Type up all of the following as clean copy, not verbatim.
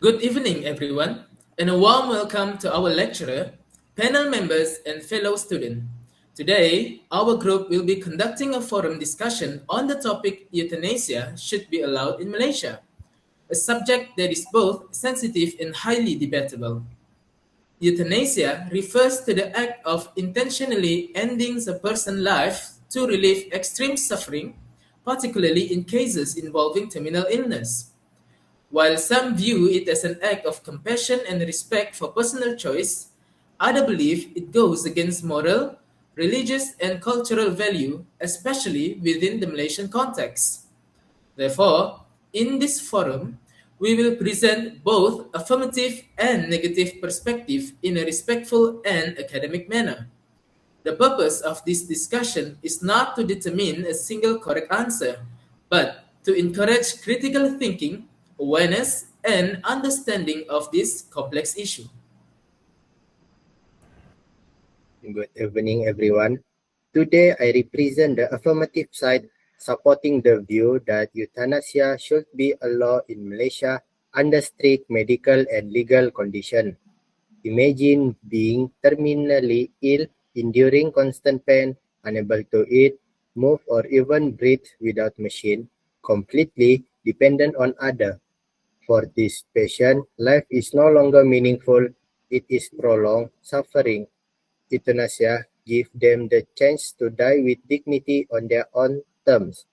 Good evening, everyone, and a warm welcome to our lecturer, panel members, and fellow students. Today, our group will be conducting a forum discussion on the topic euthanasia should be allowed in Malaysia, a subject that is both sensitive and highly debatable. Euthanasia refers to the act of intentionally ending a person's life to relieve extreme suffering, particularly in cases involving terminal illness. While some view it as an act of compassion and respect for personal choice, others believe it goes against moral, religious, and cultural value, especially within the Malaysian context. Therefore, in this forum, we will present both affirmative and negative perspective in a respectful and academic manner. The purpose of this discussion is not to determine a single correct answer, but to encourage critical thinking, awareness, and understanding of this complex issue. Good evening, everyone. Today, I represent the affirmative side, supporting the view that euthanasia should be a law in Malaysia under strict medical and legal conditions. Imagine being terminally ill, enduring constant pain, unable to eat, move, or even breathe without machine, completely dependent on others. For this patient, life is no longer meaningful, it is prolonged suffering. Euthanasia gives them the chance to die with dignity on their own terms.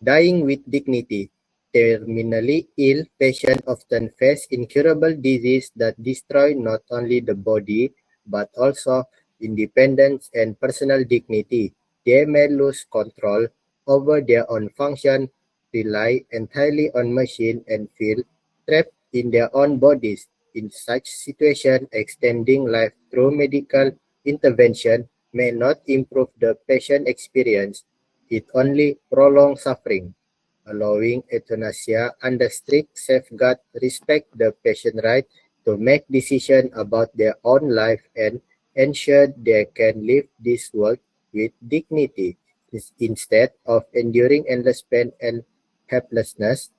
Dying with dignity. Terminally ill patients often face incurable disease that destroy not only the body but also independence and personal dignity. They may lose control over their own function, rely entirely on machine, and feel trapped in their own bodies. In such situation, extending life through medical intervention may not improve the patient experience, it only prolongs suffering. Allowing euthanasia under strict safeguard respect the patient's right to make decisions about their own life and ensure they can leave this world with dignity instead of enduring endless pain and helplessness.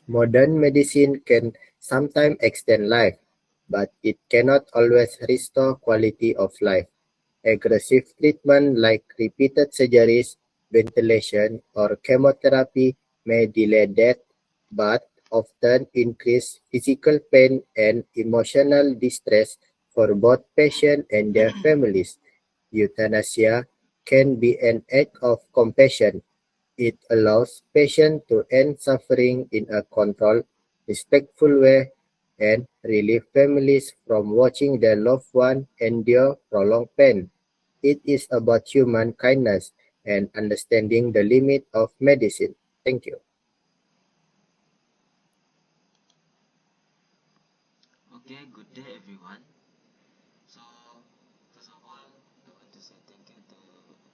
Modern medicine can sometimes extend life, but it cannot always restore quality of life. Aggressive treatment like repeated surgeries, ventilation, or chemotherapy may delay death, but often increase physical pain and emotional distress for both patients and their families. Euthanasia can be an act of compassion. It allows patients to end suffering in a controlled, respectful way and relieve families from watching their loved one endure prolonged pain. It is about human kindness and understanding the limit of medicine. Thank you. Okay, good day everyone. So, first of all, I want to say thank you to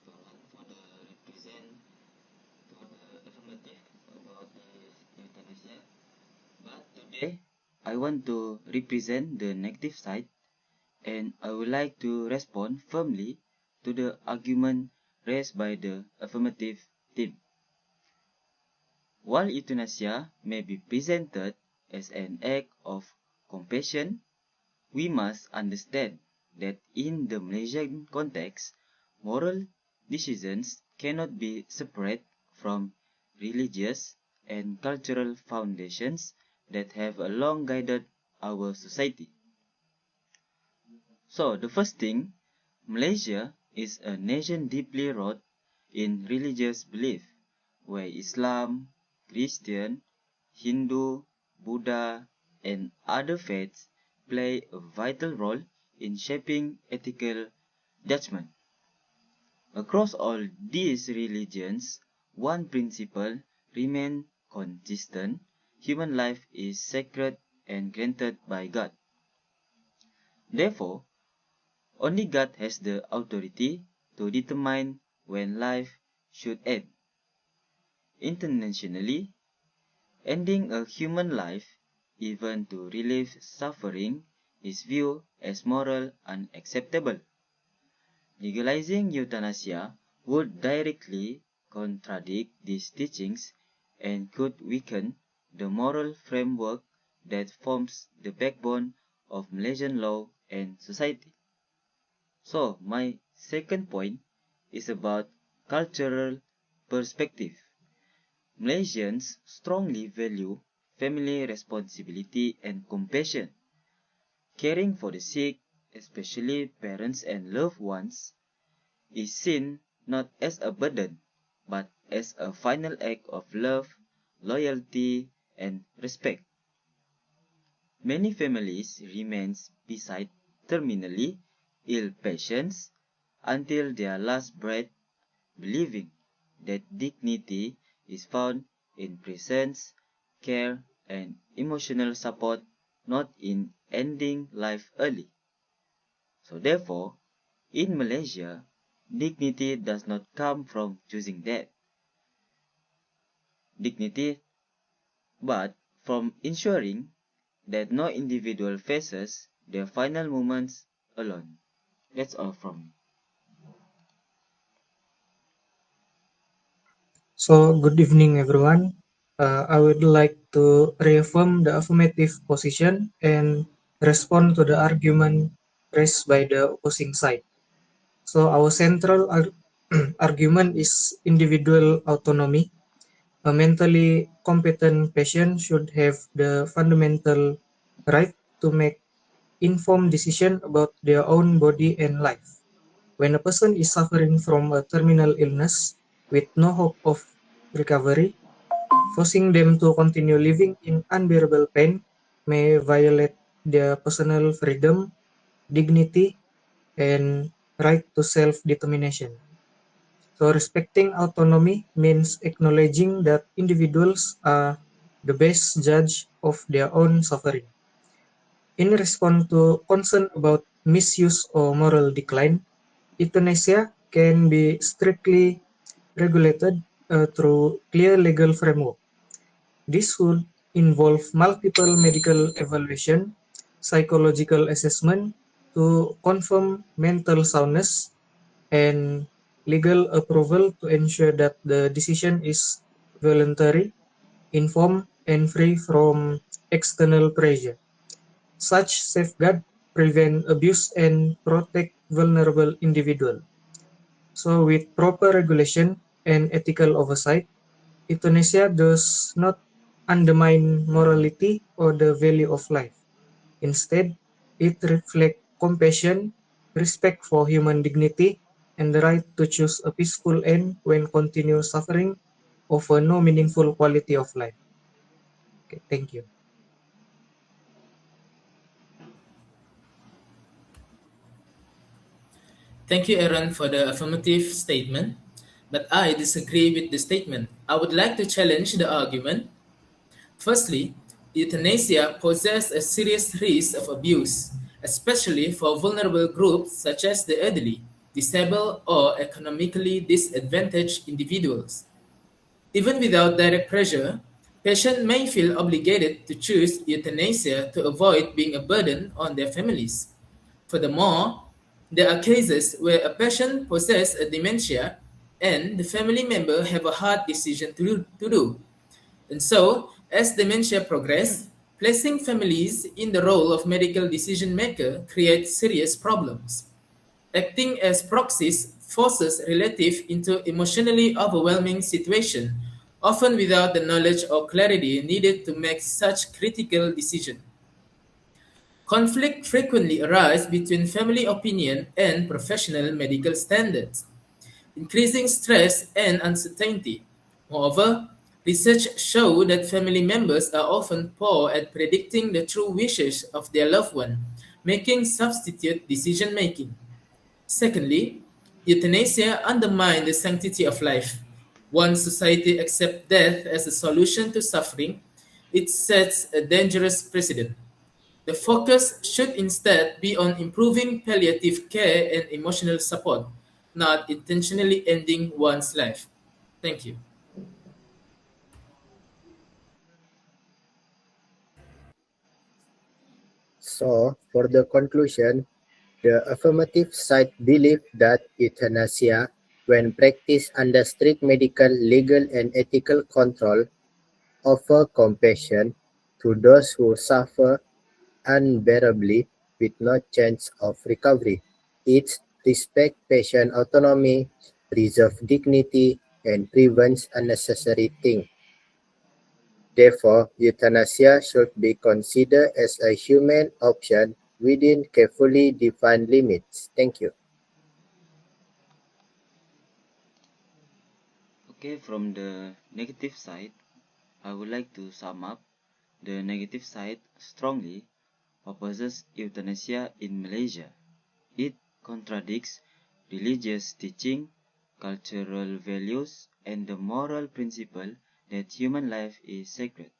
everyone for the represent for the affirmative about the euthanasia. But today, I want to represent the negative side, and I would like to respond firmly to the argument raised by the affirmative team. While euthanasia may be presented as an act of compassion, we must understand that in the Malaysian context, moral decisions cannot be separate from religious and cultural foundations that have long guided our society. So, the first thing, Malaysia is a nation deeply rooted in religious belief, where Islam, Christian, Hindu, Buddha, and other faiths play a vital role in shaping ethical judgment. Across all these religions, one principle remains consistent: human life is sacred and granted by God. Therefore, only God has the authority to determine when life should end. Internationally, ending a human life, even to relieve suffering, is viewed as moral unacceptable. Legalizing euthanasia would directly contradict these teachings and could weaken the moral framework that forms the backbone of Malaysian law and society. So, my second point is about cultural perspective. Malaysians strongly value family responsibility and compassion. Caring for the sick, especially parents and loved ones, is seen not as a burden, but as a final act of love, loyalty, and respect. Many families remain beside terminally ill patients until their last breath, believing that dignity is found in presence, care, and emotional support, not in ending life early. So therefore, in Malaysia, dignity does not come from choosing death. Dignity, but from ensuring that no individual faces their final moments alone. That's all from me. So, good evening, everyone. I would like to reaffirm the affirmative position and respond to the argument raised by the opposing side. So, our central argument is individual autonomy. A mentally competent patient should have the fundamental right to make informed decisions about their own body and life. When a person is suffering from a terminal illness with no hope of recovery, forcing them to continue living in unbearable pain may violate their personal freedom, dignity, and right to self-determination. So respecting autonomy means acknowledging that individuals are the best judge of their own suffering. In response to concern about misuse or moral decline, euthanasia can be strictly regulated through clear legal framework. This would involve multiple medical evaluation, psychological assessment to confirm mental soundness, and legal approval to ensure that the decision is voluntary, informed, and free from external pressure. Such safeguards prevent abuse and protect vulnerable individuals. So, with proper regulation and ethical oversight, euthanasia does not undermine morality or the value of life. Instead, it reflects compassion, respect for human dignity, and the right to choose a peaceful end when continuous suffering offer no meaningful quality of life. Okay, thank you. Thank you, Aaron, for the affirmative statement. But I disagree with the statement. I would like to challenge the argument. Firstly, euthanasia poses a serious risk of abuse, especially for vulnerable groups such as the elderly, disabled, or economically disadvantaged individuals. Even without direct pressure, patients may feel obligated to choose euthanasia to avoid being a burden on their families. Furthermore, there are cases where a patient possesses a dementia and the family member have a hard decision to do. And so, as dementia progresses, placing families in the role of medical decision maker creates serious problems. Acting as proxies forces relatives into emotionally overwhelming situations, often without the knowledge or clarity needed to make such critical decisions. Conflict frequently arises between family opinion and professional medical standards, increasing stress and uncertainty. Moreover, research shows that family members are often poor at predicting the true wishes of their loved one, making substitute decision making. Secondly, euthanasia undermines the sanctity of life. Once society accepts death as a solution to suffering, it sets a dangerous precedent. The focus should instead be on improving palliative care and emotional support, not intentionally ending one's life. Thank you. So, for the conclusion, the affirmative side believes that euthanasia, when practiced under strict medical, legal, and ethical control, offer compassion to those who suffer unbearably with no chance of recovery. It respects patient autonomy, preserves dignity, and prevents unnecessary things. Therefore, euthanasia should be considered as a human option within carefully defined limits. Thank you. Okay, from the negative side, I would like to sum up. The negative side strongly opposes euthanasia in Malaysia. It contradicts religious teaching, cultural values, and the moral principle that human life is sacred.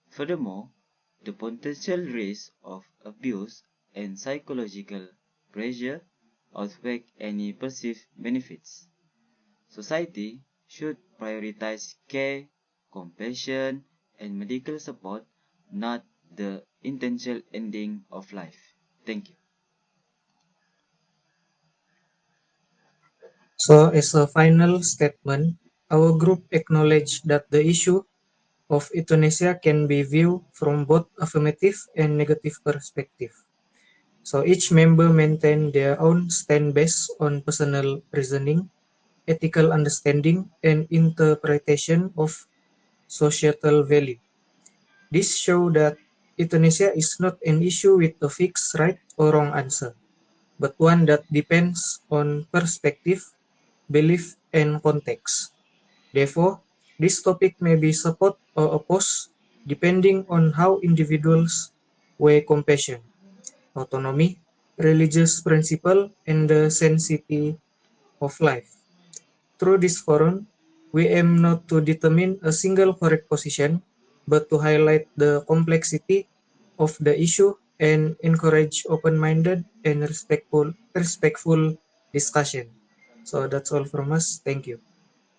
Furthermore, the potential risk of abuse and psychological pressure outweigh any perceived benefits. Society should prioritize care, compassion, and medical support, not the intentional ending of life. Thank you. So, as a final statement, our group acknowledged that the issue of euthanasia can be viewed from both affirmative and negative perspective. So each member maintain their own stand based on personal reasoning, ethical understanding, and interpretation of societal value. This show that euthanasia is not an issue with a fixed right or wrong answer, but one that depends on perspective, belief, and context. Therefore, this topic may be support or oppose depending on how individuals weigh compassion, autonomy, religious principle, and the sanctity of life. Through this forum, we aim not to determine a single correct position, but to highlight the complexity of the issue and encourage open-minded and respectful discussion. So that's all from us. Thank you.